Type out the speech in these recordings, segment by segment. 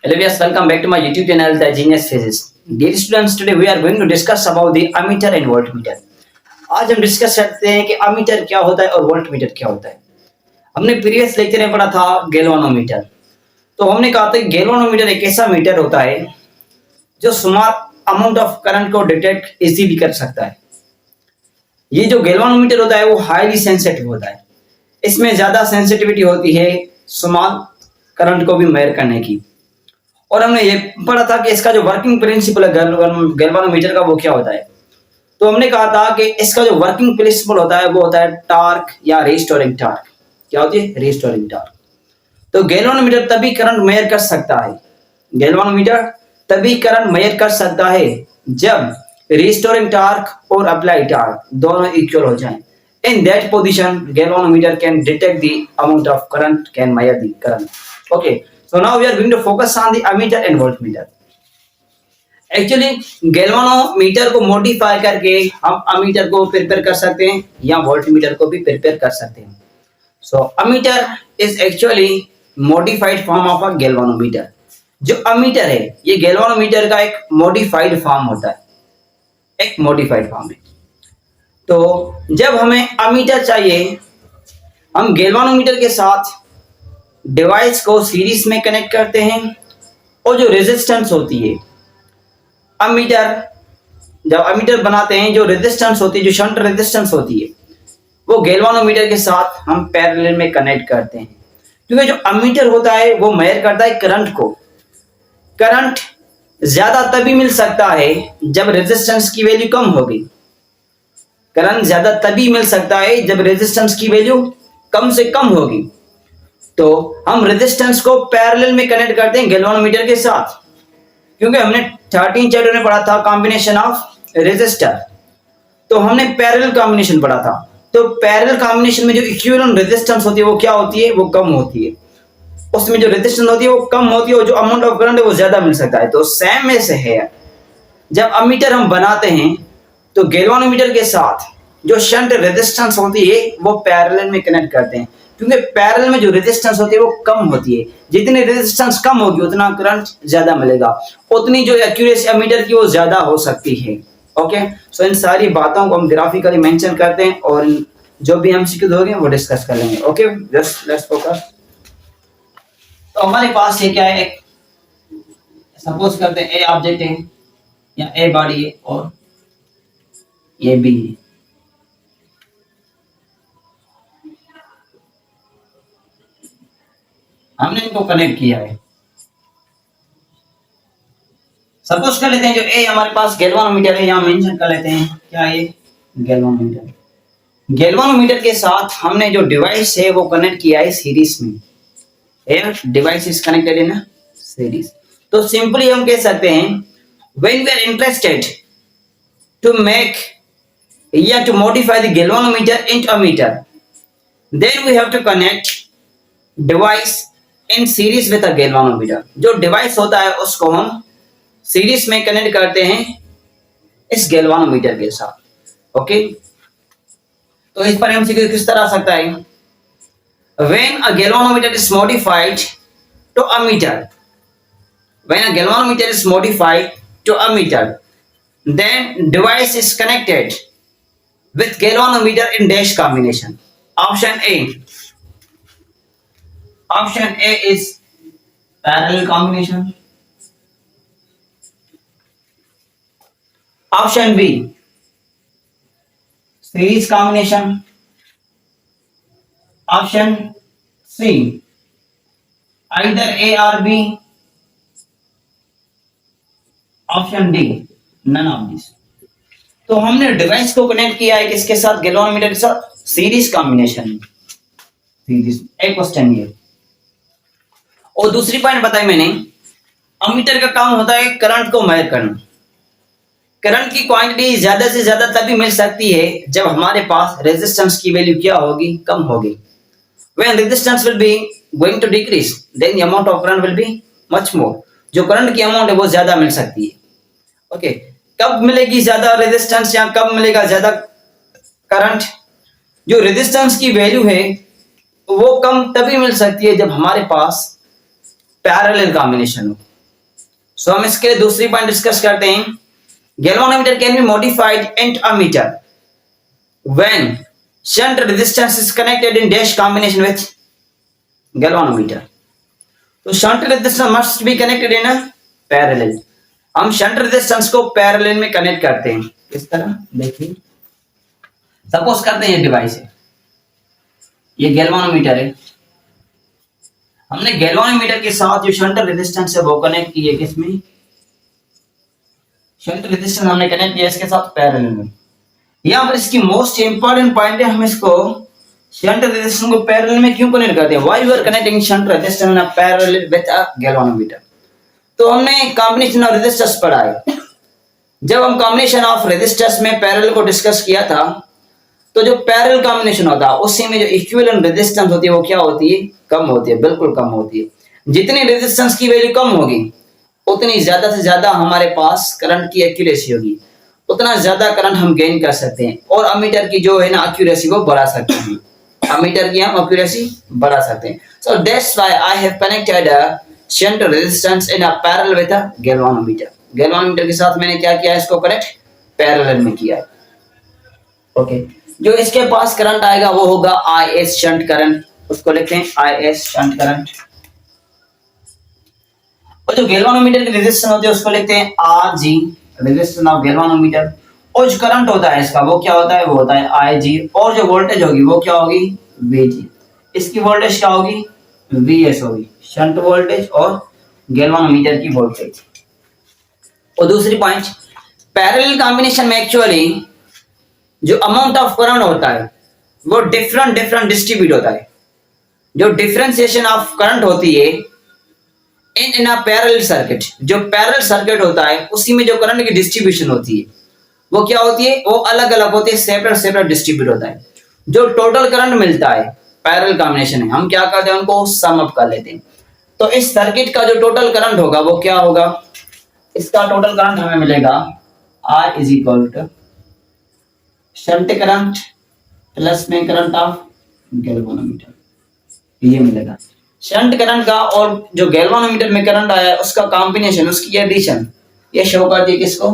Hello viewers, welcome back to my YouTube channel, The Genius Physics. Dear students, today we are going to discuss about the ammeter and voltmeter. आज हम discuss करते हैं कि ammeter क्या होता है और वोल्टमीटर क्या होता है। हमने प्रीवियस लेक्चर में पढ़ा था गैल्वानोमीटर। तो हमने कहा था कि गैल्वानोमीटर एक ऐसा मीटर होता है जो स्मॉल अमाउंट ऑफ करंट को डिटेक्ट इजीली कर सकता है। ये जो गैल्वानोमीटर होता है वो हाईली सेंसिटिव होता है। इसमें ज्यादा सेंसिटिविटी होती है स्मॉल करंट को भी मेजर करने की। और हमने ये पढ़ा था कि इसका जो वर्किंग प्रिंसिपल है गैल्वानोमीटर का वो क्या होता है। तो हमने कहा था कि इसका जो वर्किंग प्रिंसिपल होता है वो होता है टॉर्क या रिस्टोरिंग टॉर्क। क्या होती है? Restoring torque. तो गैल्वानोमीटर तभी करंट मेजर कर सकता है, गैल्वानोमीटर तभी करंट मेजर कर सकता है जब रिस्टोरिंग टॉर्क और अप्लाई टॉर्क दोनों इक्वल हो जाएं। In that position, galvanometer can detect the amount of current, can measure the current. Okay, so now we are going to focus on the ammeter and voltmeter. Actually, galvanometer को modify करके हम ammeter को prepare कर सकते हैं या voltmeter को भी प्रिपेयर कर सकते हैं. So ammeter is actually modified form of a galvanometer. जो ammeter है ये galvanometer का एक modified form होता है, एक modified form है. तो जब हमें अमीटर चाहिए, हम गैल्वानोमीटर के साथ डिवाइस को सीरीज में कनेक्ट करते हैं और जो रेजिस्टेंस होती है जब अमीटर बनाते हैं, जो रेजिस्टेंस होती है, जो शंट रेजिस्टेंस होती है, वो गैल्वानोमीटर के साथ हम पैरेलल में कनेक्ट करते हैं। क्योंकि जो अमीटर होता है वो मेजर करता है करंट को। करंट ज्यादा तभी मिल सकता है जब रेजिस्टेंस की वैल्यू कम होगी। करंट ज्यादा तभी मिल सकता है जब रेजिस्टेंस की वैल्यू कम से कम होगी। तो हम रेजिस्टेंस को पैरेलल में कनेक्ट करते हैं गैल्वानोमीटर के साथ, क्योंकि हमने 13 चैप्टर में पढ़ा था कॉम्बिनेशन ऑफ रेजिस्टर। तो हमने पैरेलल कॉम्बिनेशन पढ़ा था। तो पैरेलल कॉम्बिनेशन में जो इक्विवेलेंट रेजिस्टेंस होती है वो क्या होती है? वो कम होती है। उसमें जो रेजिस्टेंस होती है वो कम होती है और जो अमाउंट ऑफ करंट है वो ज्यादा मिल सकता है। तो सेम में से है, जब अमीटर हम बनाते हैं तो गैल्वानोमीटर के साथ जो शंट रेजिस्टेंस होती है वो पैरेलल में कनेक्ट करते हैं, क्योंकि पैरेलल में जो रेजिस्टेंस होती है वो कम होती है। जितनी रेजिस्टेंस कम होगी उतना करंट ज्यादा मिलेगा, उतनी जो एक्यूरेसी अमीटर की वो ज्यादा हो सकती है। ओके, सो इन सारी बातों को हम ग्राफिकली मेंशन करते हैं और जो भी एमसीक्यू होंगे वो डिस्कस कर लेंगे। Okay, just let's focus. तो हमारे पास ये क्या है, सपोज करते हैं ए ऑब्जेक्ट है या ए बॉडी है और ये बी है। हमने इनको कनेक्ट किया है। सपोज कर लेते हैं जो ए हमारे पास गैल्वानोमीटर है, यहां मेंशन कर लेते हैं क्या है, गैल्वानोमीटर। गैल्वानोमीटर के साथ हमने जो डिवाइस है वो कनेक्ट किया है सीरीज में। Device is connected in series. तो सिंपली हम कह सकते हैं when we are interested to make या to modify the galvanometer into ammeter, then we have to connect device in series with a galvanometer. जो डिवाइस होता है उसको हम सीरीज में कनेक्ट करते हैं इस गैल्वानोमीटर के साथ। ओके, तो इस पर एमसीक्यू किस तरह आ सकता है, when a galvanometer is modified to a metre, when a galvanometer is modified to a meter, then device is connected with galvanometer in dash combination. Option A. Option A is parallel combination. Option B, series combination. Option C, either A or B. Option D, none of these. तो हमने device को connect किया है किसके साथ, galvanometer के साथ, series combination में। सीरीज एक क्वेश्चन ये। और दूसरी पॉइंट बताई मैंने, अमीटर का काम होता है करंट को मेजर करना। करंट की क्वांटिटी ज्यादा से ज्यादा तभी मिल सकती है जब हमारे पास रेजिस्टेंस की वैल्यू क्या होगी, कम होगी। When resistance will be going to decrease, then the amount of current will be much more. जो करंट की अमाउंट है वो ज्यादा मिल सकती है। ओके, कब मिलेगी ज्यादा रेजिस्टेंस या कब मिलेगा ज्यादा करंट? जो रेजिस्टेंस की वैल्यू है वो कम तभी मिल सकती है जब हमारे पास पैरेलल कॉम्बिनेशन हो। सो हम इसके लिए दूसरी पॉइंट डिस्कस करते हैं। Galvanometer can be modified into a metre when shunt resistance is connected in dash combination with galvanometer. तो shunt resistance must be connected in a parallel. हम शंट रेजिस्टेंस को पैरेलल में कनेक्ट करते हैं इस तरह। देखिए सपोज करते हैं ये डिवाइस है, ये गैल्वेनोमीटर है। हमने गैल्वेनोमीटर के साथ जो शंट रेजिस्टेंस है वो कनेक्ट की है किसमें, शंट रेजिस्टेंस हमने कनेक्ट किया इसके साथ पैरेलल में। यहाँ पर इसकी मोस्ट इंपॉर्टेंट पॉइंट है, हम इसको शंट रेजिस्टेंस को पैरेलल में क्यों कनेक्ट करते हैं, why we are connecting shunt resistance in parallel with a galvanometer. तो हमने कॉम्बिनेशन ऑफ रेजिस्टर्स पढ़ा है। जब हम कॉम्बिनेशन ऑफ रेजिस्टर्स में पैरेलल को डिस्कस किया था, तो जो पैरेलल कॉम्बिनेशन होता है उसी में जो इक्विवेलेंट रेजिस्टेंस होती है वो क्या होती है, कम होती है, बिल्कुल कम होती है। जितनी रेजिस्टेंस की वैल्यू कम होगी उतनी ज्यादा से ज्यादा हमारे पास करंट की एक्यूरेसी होगी, उतना ज्यादा करंट हम गेन कर सकते हैं और अमीटर की जो है ना एक्यूरेसी वो बढ़ा सकते हैं। अमीटर की हम एक्यूरेसी बढ़ा सकते हैं। सो that's why I have connected a shunt resistance in a parallel with a galvanometer. Galvanometer के साथ मैंने क्या किया है, इसको कनेक्ट पैरेलल में किया है। ओके, जो इसके पास करंट आएगा वो होगा आई एस शंट करंट, उसको लिखते हैं आई एस शंट करंट। और जो गैल्वेनोमीटर की रेजिस्टेंस होती है उसको लिखते हैं R G, resistance of galvanometer. और जो करंट होता है इसका वो क्या होता है, वो होता है आई जी। और जो वोल्टेज होगी वो क्या होगी, वी जी। इसकी वोल्टेज क्या होगी, वी एस होगी, शंट वोल्टेज और गैल्वेनोमीटर की वोल्टेज। और दूसरी पॉइंट, पैरेलल कॉम्बिनेशन में एक्चुअली जो अमाउंट ऑफ करंट होता है वो डिफरेंट डिस्ट्रीब्यूट होता है। जो डिफरेंशिएशन ऑफ करंट होती है इन अ पैरेलल सर्किट, जो पैरेलल सर्किट होता है उसी में जो करंट की डिस्ट्रीब्यूशन होती है वो क्या होती है, वो अलग अलग होती है, सेपरेट डिस्ट्रीब्यूट होता है। जो टोटल करंट मिलता है पैरेलल कॉम्बिनेशन में हम क्या करते हैं, उनको सम अप कर लेते हैं। तो इस सर्किट का जो टोटल करंट होगा वो क्या होगा, इसका टोटल करंट हमें मिलेगा I is equal to shunt current plus में करंट ऑफ गैल्वेनोमीटर, ये मिलेगा। शंट करंट का और जो गैल्वेनोमीटर में करंट आया है उसका कॉम्बिनेशन, उसकी एडिशन, ये शो करती है किसको,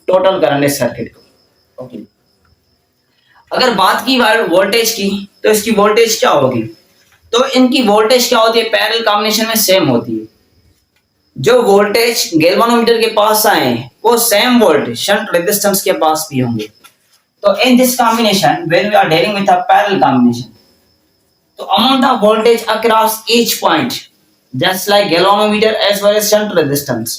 टोटल करंट इस सर्किट को। ओके, अगर बात की वोल्टेज की तो इसकी वोल्टेज क्या होगी, तो इनकी वोल्टेज क्या होती है, पैरेलल कॉम्बिनेशन में सेम होती है। जो वोल्टेज गैल्वेनोमीटर के पास आए वो सेम वोल्टेज शंट रेजिस्टेंस के पास भी होंगे। तो in this combination when we are dealing with a parallel combination, तो amount of voltage across each point just like galvanometer as well as shunt resistance,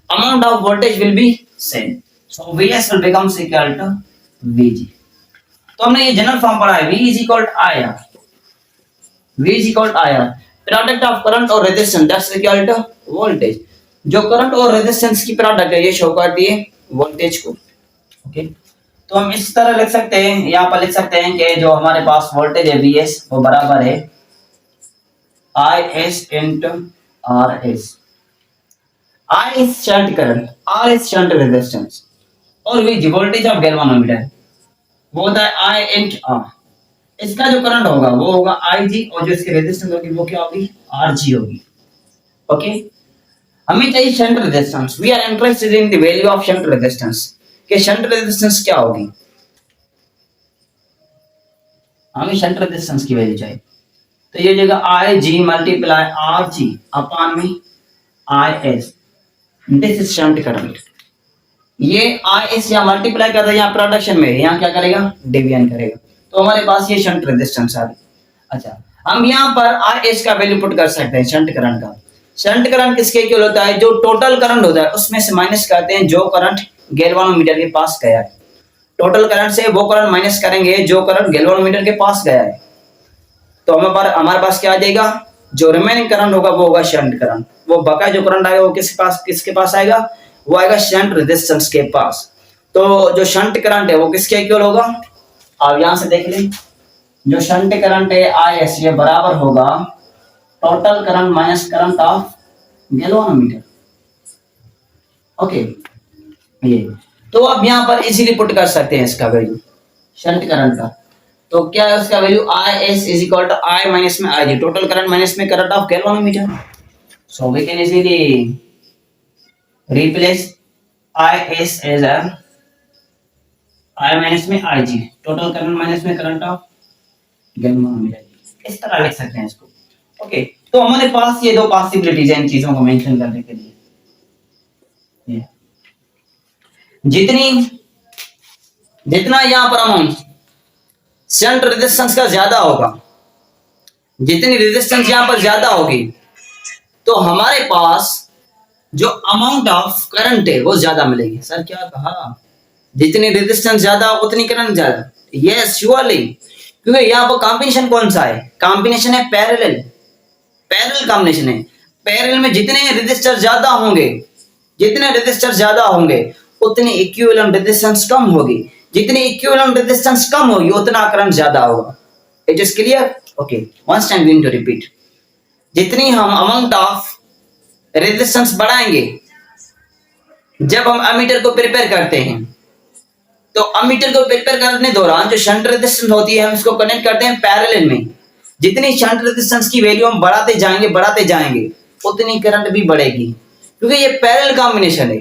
amount of voltage will be same, so Vs will becomes equal to Vg। तो हमने ये general form पढ़ा है, V is equal to IR, V is equal to IR, product of current और resistance that's equal to voltage. जो current और resistance की product है ये शो करती है वोल्टेज को। ओके, तो हम इस तरह लिख सकते हैं, यहाँ पर लिख सकते हैं कि जो हमारे पास वोल्टेज है Vs वो बराबर है Is into Rs। I is shunt current, R is shunt resistance और V वोल्टेज ऑफ गैल्वेनोमीटर वो होता है I into R। इसका जो करंट होगा वो होगा Ig और जो इसकी रेजिस्टेंस होगी वो क्या होगी, Rg होगी। ओके, हमें चाहिए shunt resistance. We are interested in the value of shunt resistance, कि शंट रेजिस्टेंस क्या होगी, हमें शंट रेजिस्टेंस की वैल्यू चाहिए। तो ये जगह Ig मल्टीप्लाई Rg अपॉन में Is, this is shunt current. ये Is यहाँ मल्टीप्लाई कर रहा है, यहाँ प्रोडक्शन में, यहाँ क्या करेगा, डिवीजन करेगा, तो हमारे पास ये शंट रेजिस्टेंस आ गई। अच्छा, हम यहाँ पर Is का वैल्यू पुट कर सकते हैं शंट करंट का। शंट करंट किसके इक्वल होता है, जो टोटल करंट होता है उसमें से माइनस करते हैं जो करंट गैल्वेनोमीटर के पास गया है। टोटल करंट से वो करंट माइनस करेंगे जो करंट गैल्वेनोमीटर के पास गया है, तो हमारे पास क्या आ जाएगा, जो रिमेनिंग करंट होगा वो होगा शंट करंट। वो बकाया जो करंट आएगा वो किसके पास आएगा, वो आएगा शंट रेजिस्टेंस के पास। तो जो शंट करंट है वो किसके इक्वल होगा, आप यहां से देख लें, जो शंट करंट है Is ये बराबर होगा total current minus current of galvanometer. Okay, ये तो अब यहां पर इजीली पुट कर सकते हैं इसका वैल्यू शंट करंट का। तो क्या है उसका value, Is is equal to I minus में Ig, टोटल करंट माइनस में current of galvanometer. So we can easily replace I S as I minus में I G, total current minus में current of galvanometer. इस तरह लिख सकते हैं इसको। ओके, तो हमारे पास ये दो पॉसिबिलिटीज हैं इन चीजों को मेंशन करने के लिए। जितना यहां पर अमाउंट शंट रेजिस्टेंस का ज्यादा होगा, जितनी रेजिस्टेंस यहां पर ज्यादा होगी, तो हमारे पास जो अमाउंट ऑफ करंट है वो ज्यादा मिलेगी। सर क्या कहा? जितनी रेजिस्टेंस ज्यादा उतनी करंट ज्यादा। यस श्योरली, क्योंकि यहाँ पर कॉम्बिनेशन कौन सा है? कॉम्बिनेशन है पैरेलल, पैरेलल कॉम्बिनेशन है। पैरेलल में जितने रेजिस्टर ज्यादा होंगे, जितने रेजिस्टर ज्यादा होंगे उतनी इक्विवेलेंट रेजिस्टेंस कम होगी, जितनी इक्विवेलेंट रेजिस्टेंस कम होगी उतना करंट ज्यादा होगा। It is clear? Okay, once time going to repeat. जितनी हम अमाउंट ऑफ रेजिस्टेंस बढ़ाएंगे, जब हम अमीटर को प्रिपेयर करते हैं, तो अमीटर को प्रिपेयर करने दौरान जो शंट रेजिस्टेंस होती है हम इसको कनेक्ट करते हैं पैरेलल में। जितनी शंट रेजिस्टेंस की वैल्यू हम बढ़ाते जाएंगे उतनी करंट भी बढ़ेगी, क्योंकि ये पैरेलल कॉम्बिनेशन है,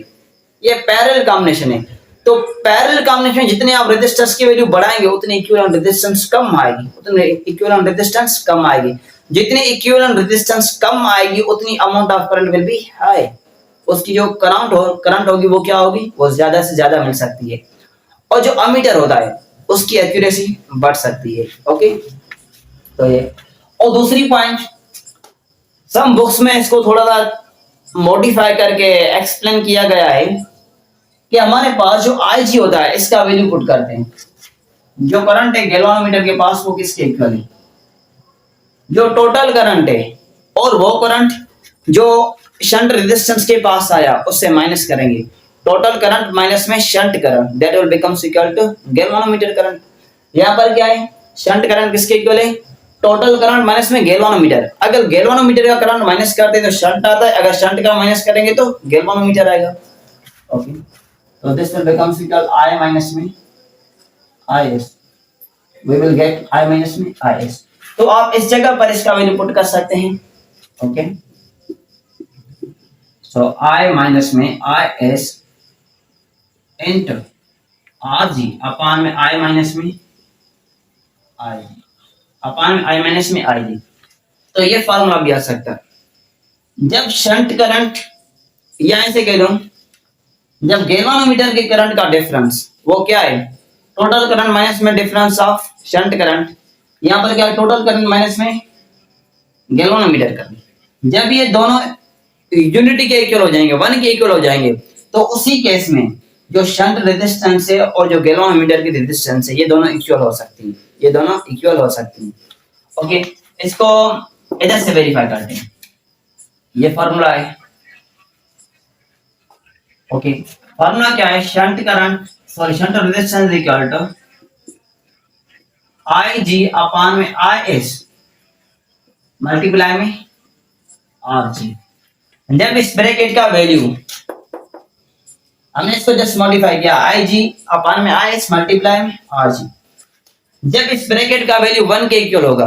ये पैरेलल कॉम्बिनेशन है। तो पैरेलल कॉम्बिनेशन में जितने आप रेजिस्टेंस की वैल्यू बढ़ाएंगे उतनी इक्विवेलेंट रेजिस्टेंस कम आएगी, उतनी इक्विवेलेंट रेजिस्टेंस कम आएगी। जितनी इक्विवेलेंट रेजिस्टेंस कम आएगी उतनी amount of current will be high. उसकी जो करंट होगी वो क्या होगी? वो ज्यादा से ज्यादा मिल सकती है, और जो अमीटर होता है उसकी एक्यूरेसी बढ़ सकती है। ओके, तो ये। और दूसरी पॉइंट, सम बुक्स में इसको थोड़ा सा मॉडिफाई करके एक्सप्लेन किया गया है कि हमारे पास जो आईजी होता है इसका वैल्यू पुट करते हैं। जो करंट है गैल्वेनोमीटर के पास वो किसके इक्वल है? जो टोटल करंट है, और वो करंट जो शंट रेजिस्टेंस के पास आया उससे माइनस करेंगे। टोटल करंट माइनस में shunt current, that will becomes equal to galvanometer current. यहाँ पर क्या है? शंट करंट किसके इक्वल है? टोटल करंट माइनस में गैल्वेनोमीटर। अगर गैल्वेनोमीटर का करंट माइनस करते हैं तो शंट आता है, अगर शंट का माइनस करेंगे तो गैल्वेनोमीटर आएगा। ओके, तो this will becomes equal I minus में I S, we will get I minus में आई एस। तो आप इस जगह पर इसका वैल्यू पुट कर सकते हैं। ओके, सो आई माइनस में I S into R G upon में आई माइनस में आई जी अपान में आई माइनस में आई जी। तो ये फॉर्मूला भी आ सकता है। जब शंट करंट, या ऐसे कह लो, जब गैल्वेनोमीटर के करंट का डिफरेंस वो क्या है? टोटल करंट माइनस में डिफरेंस ऑफ शंट करंट। यहां पर क्या है? टोटल करंट माइनस में गैल्वेनोमीटर करंट। जब ये दोनों यूनिटी के इक्वल हो जाएंगे, 1 के इक्वल हो जाएंगे, तो उसी केस में जो शंट रेजिस्टेंस है और जो गैल्वेनोमीटर की रेजिस्टेंस है ये दोनों इक्वल हो सकती है, ये दोनों इक्वल हो सकती हैं। ओके, इसको इधर से वेरीफाई करते हैं। ये फॉर्मूला है। ओके, फॉर्मूला क्या है? Shunt current shunt resistance equal to I G upon में आई एस मल्टीप्लाई में आर जी। जब इस ब्रैकेट का वैल्यू, हमने इसको जस्ट मॉडिफाई किया, आई जी अपान में आई एस मल्टीप्लाई में आर जी। जब इस ब्रैकेट का वैल्यू 1 के इक्वल होगा,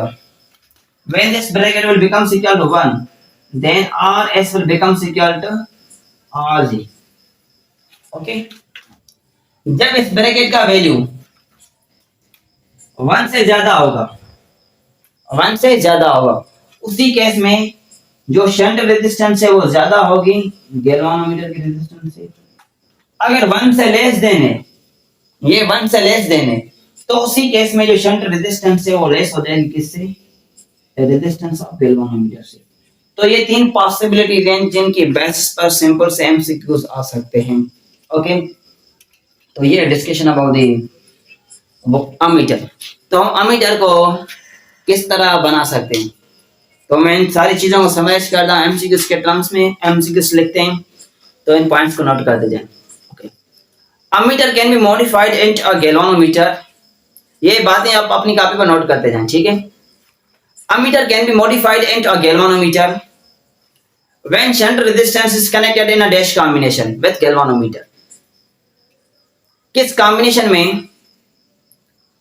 when this bracket will becomes equal to 1, then rs will becomes equal to rg. Okay, जब इस ब्रैकेट का वैल्यू 1 से ज्यादा होगा, 1 से ज्यादा होगा, उसी केस में जो शंट रेजिस्टेंस है वो ज्यादा होगी गैल्वेनोमीटर की रेजिस्टेंस से। अगर 1 से लेस देन है, ये 1 से लेस देन है, तो उसी केस में जो शंट रेजिस्टेंस है वो लेस हो जाएगी किससे? रेजिस्टेंस ऑफ गैल्वेनोमीटर से। तो ये 3 पॉसिबिलिटी रेंज जिनकी बेसिस पर सिंपल से एमसीक्यूज आ सकते हैं। ओके, तो ये डिस्कशन अबाउट द अमीटर। तो हम अमीटर को किस तरह बना सकते हैं, तो मैं इन सारी चीजों को समराइज करता हूं एमसीक्यूज के टर्म्स में। एमसीक्यूज लिखते हैं तो इन पॉइंट्स को नोट करते जाएं। Okay, ammeter can be modified into a galvanometer. ये बातें आप अपनी कॉपी पर नोट करते जाएं, ठीक है। Ammeter can be modified into a galvanometer when shunt resistance is connected in a dash combination with galvanometer. किस कॉम्बिनेशन में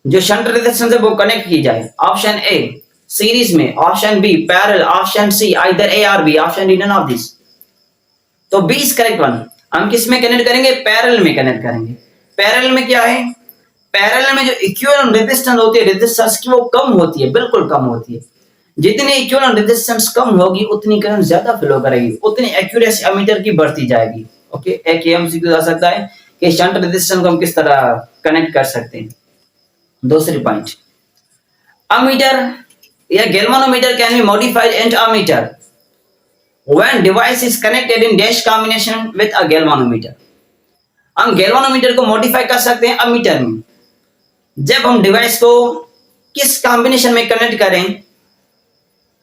जो शंट रेजिस्टेंस है वो कनेक्ट की जाए? ऑप्शन ए सीरीज में, option B parallel, option C either A और B, option D none of this. तो बी इज करेक्ट वन। हम किस में कनेक्ट करेंगे? पैरेलल में कनेक्ट करेंगे। पैरेलल में क्या है? पैरेलल में जो इक्विवेलेंट रेजिस्टेंस होती है रेजिस्टेंस की, वो कम होती है, बिल्कुल कम होती है। जितनी इक्विवेलेंट रेजिस्टेंस कम होगी उतनी करंट ज्यादा फ्लो करेगी, उतनी एक्यूरेसी एमीटर की बढ़ती जाएगी। ओके, एक एमसीक्यू आ सकता है कि शंट रेजिस्टेंस को हम किस तरह कनेक्ट कर सकते हैं। दूसरी पॉइंट, अमीटर या galvanometer can be modified into ammeter when device is connected in dash combination with a galvanometer। हम गैल्वेनोमीटर को मॉडिफाई कर सकते हैं अमीटर में, जब हम डिवाइस को किस कॉम्बिनेशन में कनेक्ट करें?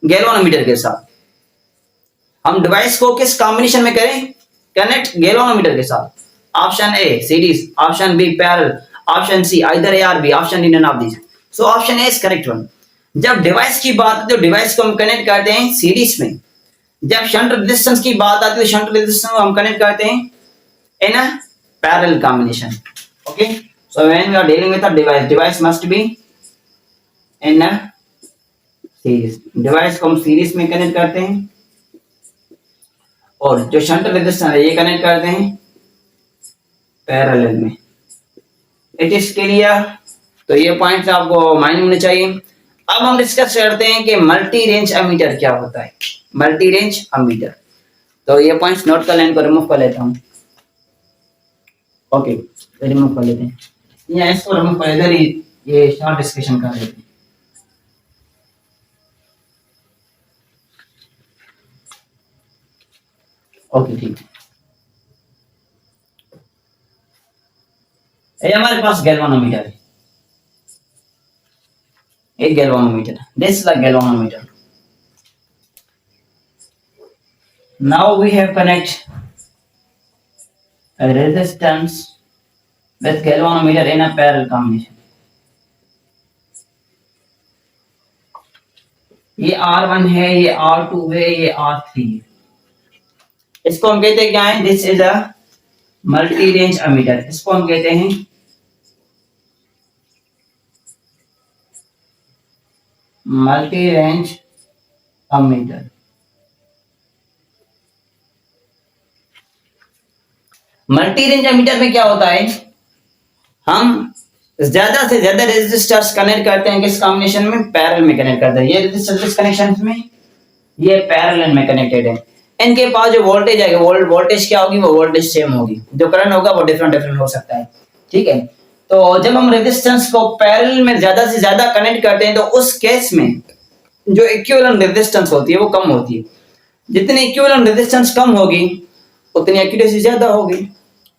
गैल्वेनोमीटर के साथ। हम डिवाइस को किस कॉम्बिनेशन में करें कनेक्ट? गैल्वेनोमीटर के साथ। Option A series, option B parallel, option C either A और B, option D none of this. So option A is correct one. जब डिवाइस की बात है तो डिवाइस को हम कनेक्ट करते हैं सीरीज में। जब शंट रेजिस्टेंस की बात आती है तो शंट रेजिस्टेंस को हम कनेक्ट करते हैं in a parallel combination. Okay, so when we are dealing with a device, device must be in a series. Device को हम सीरीज में कनेक्ट करते हैं और जो शंट रेजिस्टेंस है ये कनेक्ट करते हैं पैरेलल में। It is clear? तो ये पॉइंट्स आपको माइंड में होने चाहिए। अब हम डिस्कस करते हैं कि मल्टी रेंज एमीटर क्या होता है। मल्टी रेंज एमीटर, तो ये पॉइंट्स नोट कर लें, इनको रिमूव कर लेता हूं। ओके, तो रिमूव कर लेते हैं, या इसको रिमूव कर लेते हैं, ये शॉर्ट डिस्कशन कर लेते हैं। ओके ठीक है, ये हमारे पास गैल्वेनोमीटर है, एक galvanometer, this is a galvanometer. Now we have connect a resistance with galvanometer in a parallel combination. ये R1 है, ये R2 है, ये R3 है। इसको हम कहते हैं क्या है? This is a multi range ammeter. इसको हम कहते हैं multi range ammeter. Multi range ammeter में क्या होता है? हम ज्यादा से ज्यादा रेजिस्टर्स कनेक्ट करते हैं किस कॉम्बिनेशन में? पैरेलल में कनेक्ट करते हैं। ये रेजिस्टर किस कनेक्शन में? ये पैरेलल में कनेक्टेड है। इनके पास जो वोल्टेज आएगा, वोल्टेज क्या होगी? वो वोल्टेज सेम होगी, जो करंट होगा वो डिफरेंट हो सकता है। ठीक है, तो जब हम रेजिस्टेंस को पैरेलल में ज्यादा से ज्यादा कनेक्ट करते हैं तो उस केस में जो इक्विवेलेंट रेजिस्टेंस होती है वो कम होती है। जितनी इक्विवेलेंट रेजिस्टेंस कम होगी उतनी एक्यूरेसी ज्यादा होगी,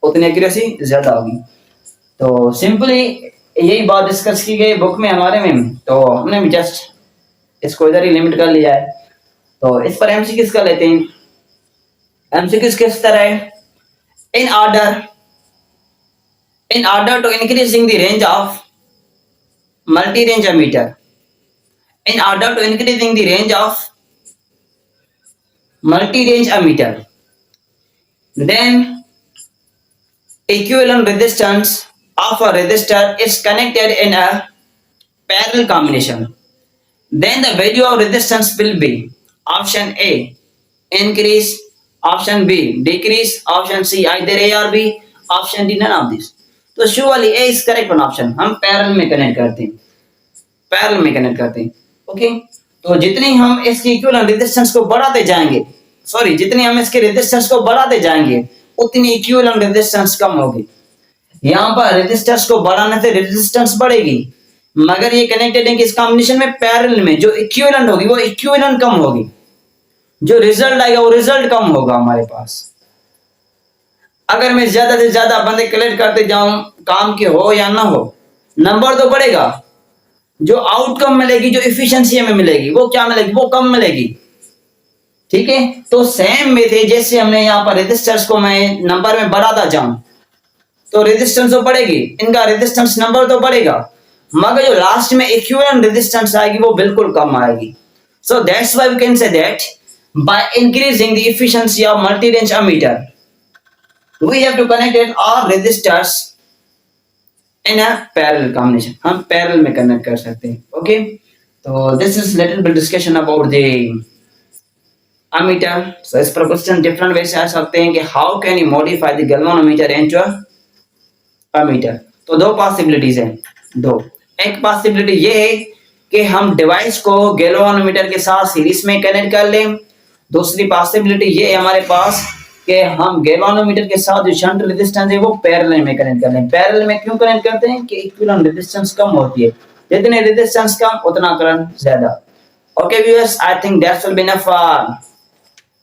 उतनी एक्यूरेसी ज्यादा होगी। तो सिंपली यही बात डिस्कस की गई बुक में हमारे में, तो हमने भी जस्ट इसको इधर ही लिमिट कर लिया है। तो इस पर एमसीक्यूज कर लेते हैं। एमसीक्यूज किस तरह है? In order to increasing the range of multi range ammeter, in order to increasing the range of multi-range emitter, then equivalent resistance of a resistor is connected in a parallel combination. Then the value of resistance will be option A increase, option B decrease, option C either A or B, option D none of this. तो surely A is correct one option। हम parallel में connect करते हैं, parallel में connect करते हैं। Okay, तो जितनी हम इसकी इक्विवेलेंट रेजिस्टेंस को बढ़ाते जाएंगे, जितनी हम इसके रेजिस्टेंस को बढ़ाते जाएंगे उतनी इक्विवेलेंट रेजिस्टेंस कम होगी। यहाँ पर रेजिस्टेंस को बढ़ाने से रेजिस्टेंस बढ़ेगी, मगर ये कनेक्टेड है किस कॉम्बिनेशन में? पैरेलल में। जो इक्विवेलेंट होगी वो इक्विवेलेंट कम होगी, जो रिजल्ट आएगा वो रिजल्ट कम होगा हमारे पास। अगर मैं ज्यादा से ज्यादा बंदे कलेक्ट करते जाऊं, काम के हो या ना हो, नंबर तो बढ़ेगा, जो आउटकम मिलेगी, जो इफिशिएंसी हमें मिलेगी वो क्या मिलेगी? वो कम मिलेगी। ठीक है, तो सेम में थे, जैसे हमने यहाँ पर रेजिस्टेंस को मैं नंबर में बढ़ाता जाऊं तो रेजिस्टेंस तो बढ़ेगी, इनका रेजिस्टेंस नंबर तो बढ़ेगा, मगर जो लास्ट में इक्विवेलेंट रेजिस्टेंस आएगी वो बिल्कुल कम आएगी। So that's why we can say that by increasing the efficiency of multi range ammeter we have to connect all resistors in a parallel combination। हम पैरेलल में कनेक्ट कर सकते हैं। ओके, तो this is little bit discussion about the ammeter. So इस पर question different way से आ सकते हैं कि how can you modify the galvanometer into ammeter. तो दो पॉसिबिलिटीज हैं, दो। एक पॉसिबिलिटी ये है कि हम डिवाइस को गैल्वेनोमीटर के साथ सीरीज में कनेक्ट कर लें। दूसरी पॉसिबिलिटी ये है हमारे पास कि हम गैल्वेनोमीटर के साथ जो शंट रेजिस्टेंस है वो पैरेलल में कनेक्ट कर लें। पैरेलल में क्यों कनेक्ट करते हैं कि इक्विवेलेंट रेजिस्टेंस कम होती है, जितने रेजिस्टेंस कम उतना करंट ज्यादा। Okay viewers, I think that's will be enough for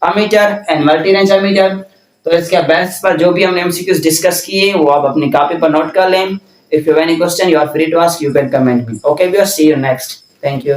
ammeter and multi range ammeter. तो इसके बेस पर जो भी हमने एमसीक्यूज डिस्कस किए वो आप अपनी कॉपी पर नोट कर लें। If you have any question you are free to ask, you can comment me. Okay viewers, see you next. Thank you.